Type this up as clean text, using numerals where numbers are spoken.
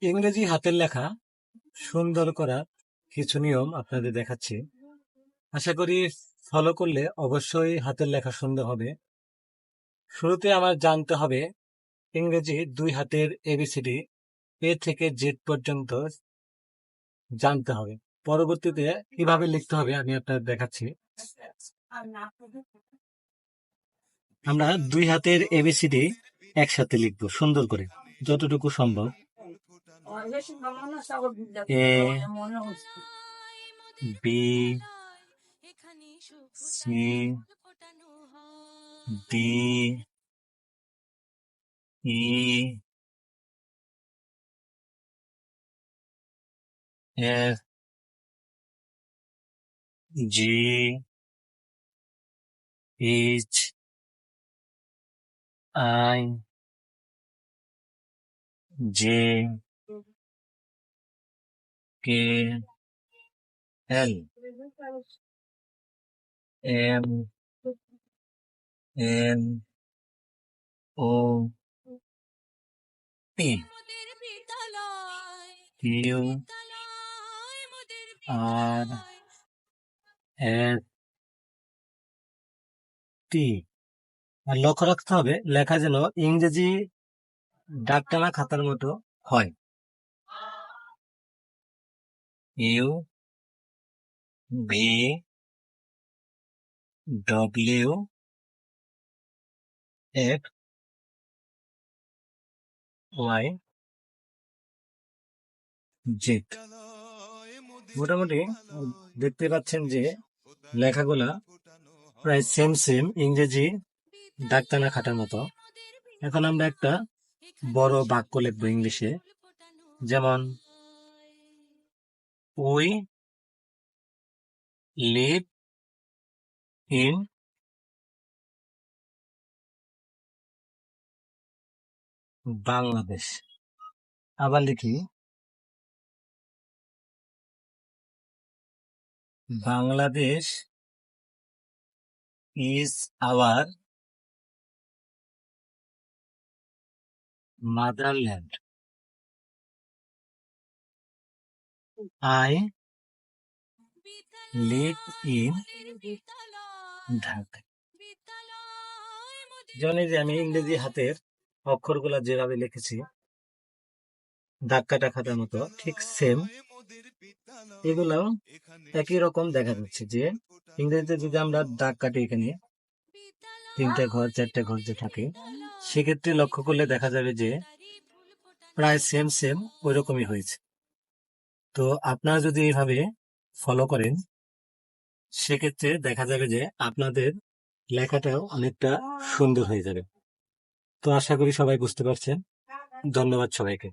ইংরেজি হাতের লেখা সুন্দর করার কিছু নিয়ম আপনাদের দেখাচ্ছি। আশা করি ফলো করলে অবশ্যই হাতের লেখা সুন্দর হবে। শুরুতে আমার জানতে হবে ইংরেজি 2 হাতের এবিসিডি এ থেকে জেড পর্যন্ত জানতে হবে। পরবর্তীতে কিভাবে লিখতে হবে আমি আপনাদের দেখাচ্ছি। আমরা 2 হাতের এবিসিডি একসাথে লিখব সুন্দর করে, যতটুকু সম্ভব। A B C D E F G H I J K L M N O P Q R S T. আর লক্ষ্য রাখতে হবে লেখা যেন ইংরেজি ডাকটানা খাতার মতো হয়। U V W X Y Z. মোটামুটি দেখতে পাচ্ছেন যে লেখাগুলা প্রায় সেম সেম ইংরেজি ডাকটানা খাতার মতো। এখন আমরা একটা বড় বাক্য লিখবো ইংলিশে, যেমন উই লিভ ইন বাংলাদেশ। আবার লিখি Bangladesh is our motherland. I live in Dhaka. যেমন এই যে আমি ইংরেজি হাতের অক্ষরগুলা যেভাবে লিখেছি দাগ কাটা খাতার মতো, ঠিক সেম এগুলাও একই রকম দেখা যাচ্ছে। যে ইংরেজিতে যদি আমরা দাগ কাটি এখানে 3টে ঘর 4টে ঘর যে থাকে, সেক্ষেত্রে লক্ষ্য করলে দেখা যাবে যে প্রায় সেম সেম ওই রকমই হয়েছে। তো আপনারা যদি এইভাবে ফলো করেন সেক্ষেত্রে দেখা যাবে যে আপনাদের লেখাটাও অনেকটা সুন্দর হয়ে যাবে। তো আশা করি সবাই বুঝতে পারছেন। ধন্যবাদ সবাইকে।